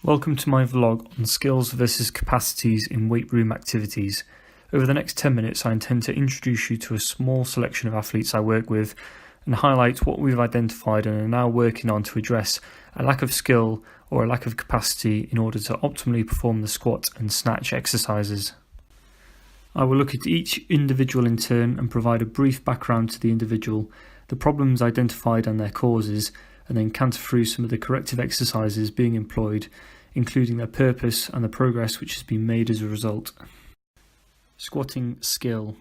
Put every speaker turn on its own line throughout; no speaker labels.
Welcome to my vlog on skills versus capacities in weight room activities. Over the next 10 minutes I intend to introduce you to a small selection of athletes I work with and highlight what we've identified and are now working on to address a lack of skill or a lack of capacity in order to optimally perform the squat and snatch exercises. I will look at each individual in turn and provide a brief background to the individual, the problems identified and their causes, and then canter through some of the corrective exercises being employed, including their purpose and the progress which has been made as a result. Squatting skill.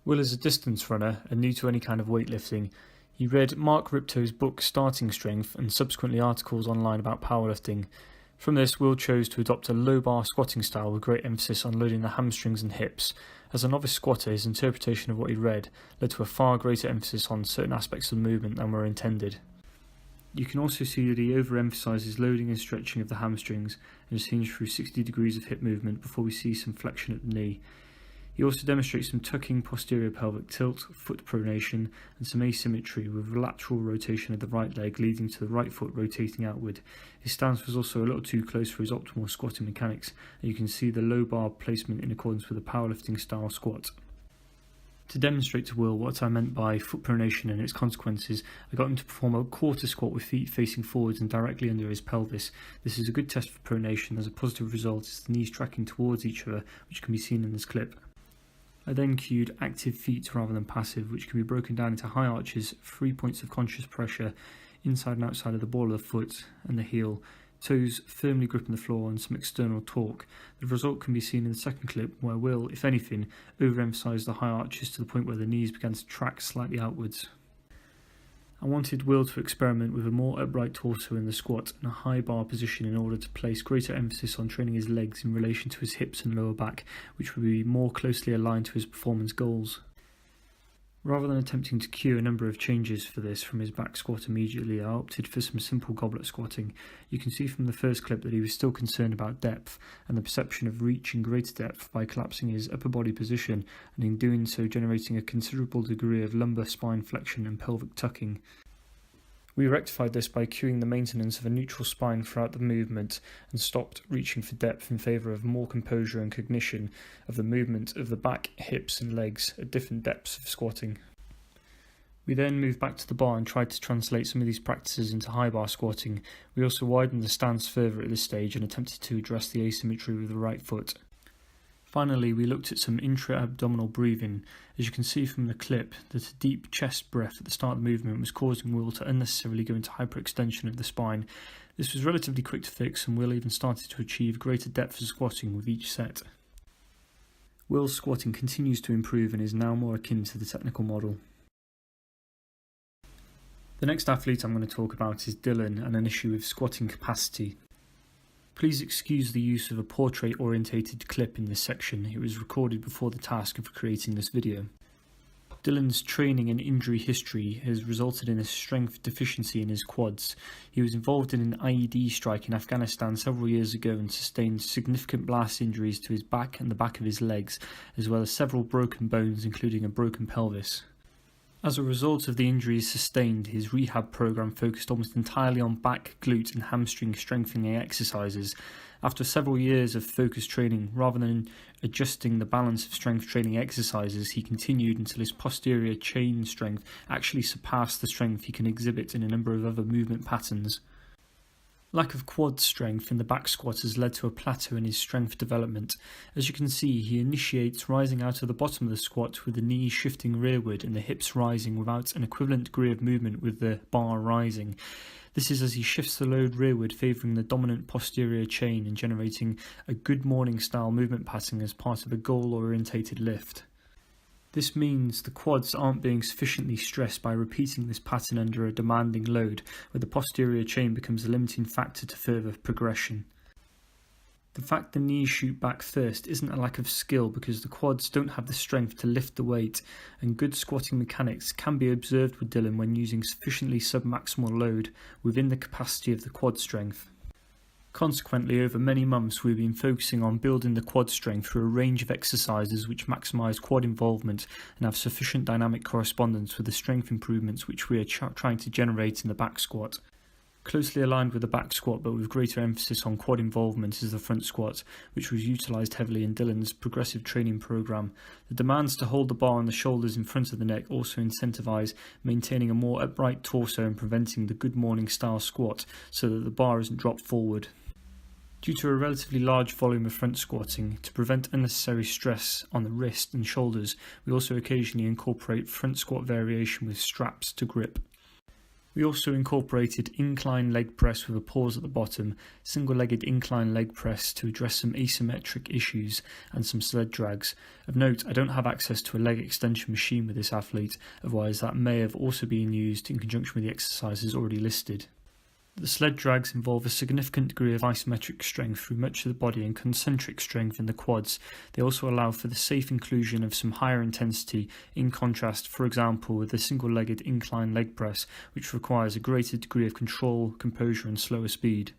Will is a distance runner and new to any kind of weightlifting. He read Mark Ripto's book Starting Strength and subsequently articles online about powerlifting. From this, Will chose to adopt a low bar squatting style with great emphasis on loading the hamstrings and hips. As a novice squatter, his interpretation of what he read led to a far greater emphasis on certain aspects of the movement than were intended. You can also see that he overemphasises loading and stretching of the hamstrings and is hinged through 60 degrees of hip movement before we see some flexion at the knee. He also demonstrates some tucking posterior pelvic tilt, foot pronation and some asymmetry with lateral rotation of the right leg leading to the right foot rotating outward. His stance was also a little too close for his optimal squatting mechanics, and you can see the low bar placement in accordance with a powerlifting style squat. To demonstrate to Will what I meant by foot pronation and its consequences, I got him to perform a quarter squat with feet facing forwards and directly under his pelvis. This is a good test for pronation, as a positive result is the knees tracking towards each other, which can be seen in this clip. I then cued active feet rather than passive, which can be broken down into high arches, 3 points of conscious pressure, inside and outside of the ball of the foot and the heel, toes firmly gripping the floor and some external torque. The result can be seen in the second clip, where Will, if anything, overemphasised the high arches to the point where the knees began to track slightly outwards. I wanted Will to experiment with a more upright torso in the squat and a high bar position in order to place greater emphasis on training his legs in relation to his hips and lower back, which would be more closely aligned to his performance goals. Rather than attempting to cue a number of changes for this from his back squat immediately, I opted for some simple goblet squatting. You can see from the first clip that he was still concerned about depth and the perception of reaching greater depth by collapsing his upper body position, and in doing so generating a considerable degree of lumbar spine flexion and pelvic tucking. We rectified this by cueing the maintenance of a neutral spine throughout the movement and stopped reaching for depth in favour of more composure and cognition of the movement of the back, hips and legs at different depths of squatting. We then moved back to the bar and tried to translate some of these practices into high bar squatting. We also widened the stance further at this stage and attempted to address the asymmetry with the right foot. Finally, we looked at some intra-abdominal breathing. As you can see from the clip, that a deep chest breath at the start of the movement was causing Will to unnecessarily go into hyperextension of the spine. This was relatively quick to fix, and Will even started to achieve greater depth of squatting with each set. Will's squatting continues to improve and is now more akin to the technical model. The next athlete I'm going to talk about is Dylan and an issue with squatting capacity. Please excuse the use of a portrait-orientated clip in this section. It was recorded before the task of creating this video. Dylan's training and injury history has resulted in a strength deficiency in his quads. He was involved in an IED strike in Afghanistan several years ago and sustained significant blast injuries to his back and the back of his legs, as well as several broken bones, including a broken pelvis. As a result of the injuries sustained, his rehab program focused almost entirely on back, glute and hamstring strengthening exercises. After several years of focused training, rather than adjusting the balance of strength training exercises, he continued until his posterior chain strength actually surpassed the strength he can exhibit in a number of other movement patterns. Lack of quad strength in the back squat has led to a plateau in his strength development. As you can see, he initiates rising out of the bottom of the squat with the knees shifting rearward and the hips rising without an equivalent degree of movement with the bar rising. This is as he shifts the load rearward, favouring the dominant posterior chain and generating a good morning style movement pattern as part of a goal orientated lift. This means the quads aren't being sufficiently stressed by repeating this pattern under a demanding load, where the posterior chain becomes a limiting factor to further progression. The fact the knees shoot back first isn't a lack of skill, because the quads don't have the strength to lift the weight, and good squatting mechanics can be observed with Dylan when using sufficiently submaximal load within the capacity of the quad strength. Consequently, over many months we've been focusing on building the quad strength through a range of exercises which maximise quad involvement and have sufficient dynamic correspondence with the strength improvements which we are trying to generate in the back squat. Closely aligned with the back squat but with greater emphasis on quad involvement is the front squat, which was utilised heavily in Dylan's progressive training programme. The demands to hold the bar on the shoulders in front of the neck also incentivise maintaining a more upright torso and preventing the good morning style squat so that the bar isn't dropped forward. Due to a relatively large volume of front squatting, to prevent unnecessary stress on the wrist and shoulders, we also occasionally incorporate front squat variation with straps to grip. We also incorporated incline leg press with a pause at the bottom, single-legged incline leg press to address some asymmetric issues, and some sled drags. Of note, I don't have access to a leg extension machine with this athlete, otherwise that may have also been used in conjunction with the exercises already listed. The sled drags involve a significant degree of isometric strength through much of the body and concentric strength in the quads. They also allow for the safe inclusion of some higher intensity, in contrast, for example, with the single-legged incline leg press, which requires a greater degree of control, composure and slower speed.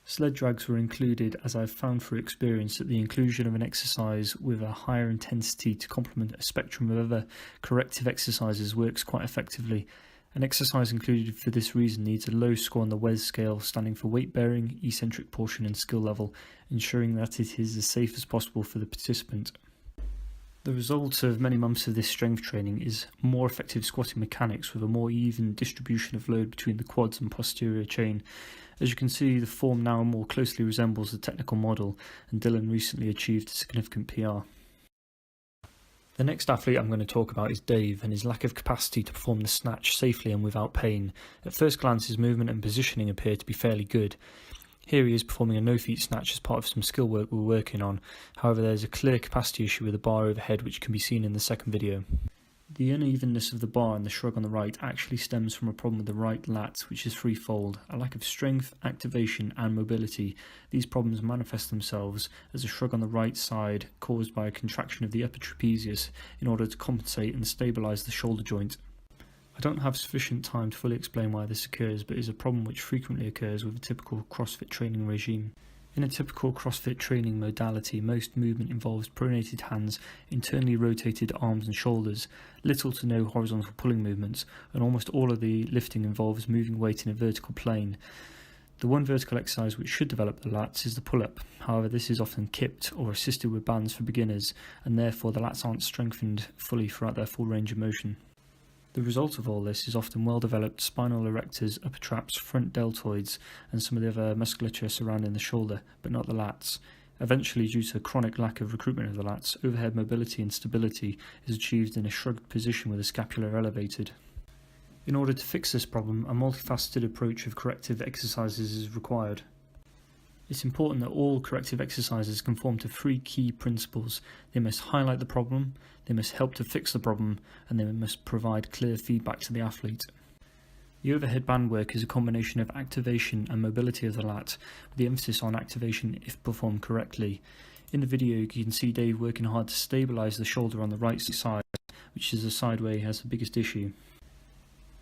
Sled drags were included as I've found through experience that the inclusion of an exercise with a higher intensity to complement a spectrum of other corrective exercises works quite effectively. An exercise included for this reason needs a low score on the WES scale, standing for weight bearing, eccentric portion and skill level, ensuring that it is as safe as possible for the participant. The result of many months of this strength training is more effective squatting mechanics with a more even distribution of load between the quads and posterior chain. As you can see, the form now more closely resembles the technical model, and Dylan recently achieved a significant PR. The next athlete I'm going to talk about is Dave and his lack of capacity to perform the snatch safely and without pain. At first glance his movement and positioning appear to be fairly good. Here he is performing a no-feet snatch as part of some skill work we're working on. However, there's a clear capacity issue with the bar overhead which can be seen in the second video. The unevenness of the bar and the shrug on the right actually stems from a problem with the right lat, which is threefold: a lack of strength, activation and mobility. These problems manifest themselves as a shrug on the right side caused by a contraction of the upper trapezius in order to compensate and stabilise the shoulder joint. I don't have sufficient time to fully explain why this occurs, but it is a problem which frequently occurs with a typical CrossFit training regime. In a typical CrossFit training modality, most movement involves pronated hands, internally rotated arms and shoulders, little to no horizontal pulling movements, and almost all of the lifting involves moving weight in a vertical plane. The one vertical exercise which should develop the lats is the pull-up. However, this is often kipped or assisted with bands for beginners, and therefore the lats aren't strengthened fully throughout their full range of motion. The result of all this is often well-developed spinal erectors, upper traps, front deltoids, and some of the other musculature surrounding the shoulder, but not the lats. Eventually, due to a chronic lack of recruitment of the lats, overhead mobility and stability is achieved in a shrugged position with the scapula elevated. In order to fix this problem, a multifaceted approach of corrective exercises is required. It's important that all corrective exercises conform to three key principles. They must highlight the problem, they must help to fix the problem, and they must provide clear feedback to the athlete. The overhead band work is a combination of activation and mobility of the lat, with the emphasis on activation if performed correctly. In the video you can see Dave working hard to stabilise the shoulder on the right side, which is the side where he has the biggest issue.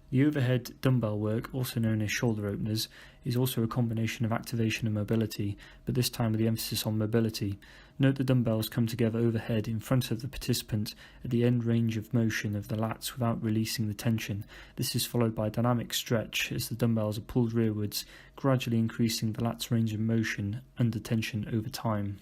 The overhead dumbbell work, also known as shoulder openers, is also a combination of activation and mobility, but this time with the emphasis on mobility. Note the dumbbells come together overhead in front of the participant at the end range of motion of the lats without releasing the tension. This is followed by a dynamic stretch as the dumbbells are pulled rearwards, gradually increasing the lats range of motion under tension over time.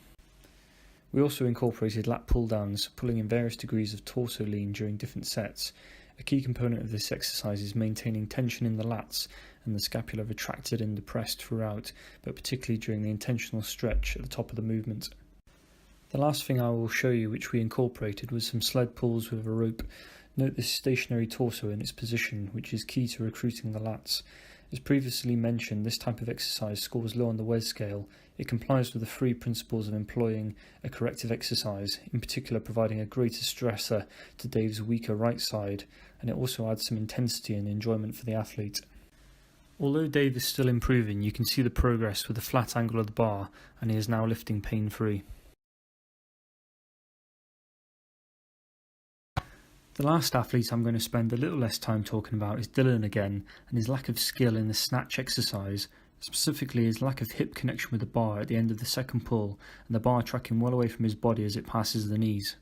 We also incorporated lat pull downs, pulling in various degrees of torso lean during different sets. A key component of this exercise is maintaining tension in the lats and the scapula retracted and depressed throughout, but particularly during the intentional stretch at the top of the movement. The last thing I will show you which we incorporated was some sled pulls with a rope. Note the stationary torso in its position, which is key to recruiting the lats. As previously mentioned, this type of exercise scores low on the WES scale. It complies with the three principles of employing a corrective exercise, in particular providing a greater stressor to Dave's weaker right side, and it also adds some intensity and enjoyment for the athlete. Although Dave is still improving, you can see the progress with the flat angle of the bar, and he is now lifting pain-free. The last athlete I'm going to spend a little less time talking about is Dylan again, and his lack of skill in the snatch exercise, specifically his lack of hip connection with the bar at the end of the second pull, and the bar tracking well away from his body as it passes the knees.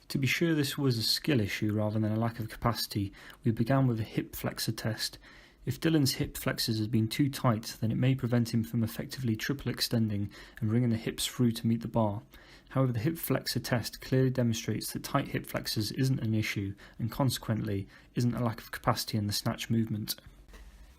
To be sure this was a skill issue rather than a lack of capacity, we began with a hip flexor test. If Dylan's hip flexors has been too tight, then it may prevent him from effectively triple extending and bringing the hips through to meet the bar. However, the hip flexor test clearly demonstrates that tight hip flexors isn't an issue and consequently isn't a lack of capacity in the snatch movement.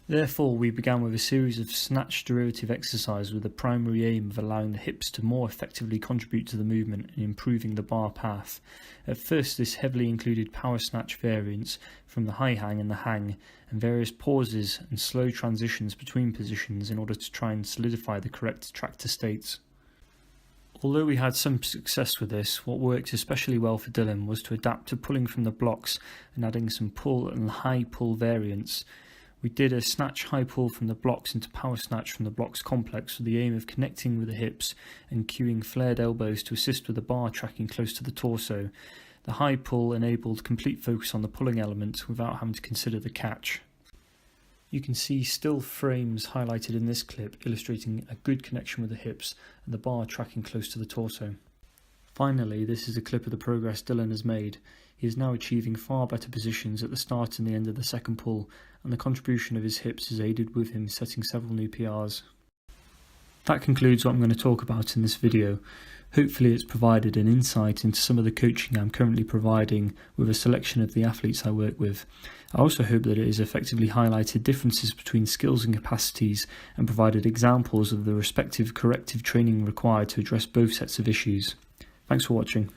Therefore, we began with a series of snatch derivative exercises with the primary aim of allowing the hips to more effectively contribute to the movement and improving the bar path. At first, this heavily included power snatch variants from the high hang and the hang, and various pauses and slow transitions between positions in order to try and solidify the correct tractor states. Although we had some success with this, what worked especially well for Dylan was to adapt to pulling from the blocks and adding some pull and high pull variants. We did a snatch high pull from the blocks into power snatch from the blocks complex with the aim of connecting with the hips and cueing flared elbows to assist with the bar tracking close to the torso. The high pull enabled complete focus on the pulling element without having to consider the catch. You can see still frames highlighted in this clip illustrating a good connection with the hips and the bar tracking close to the torso. Finally, this is a clip of the progress Dylan has made. He is now achieving far better positions at the start and the end of the second pull, and the contribution of his hips has aided with him setting several new PRs. That concludes what I'm going to talk about in this video. Hopefully it's provided an insight into some of the coaching I'm currently providing with a selection of the athletes I work with. I also hope that it has effectively highlighted differences between skills and capacities and provided examples of the respective corrective training required to address both sets of issues. Thanks for watching.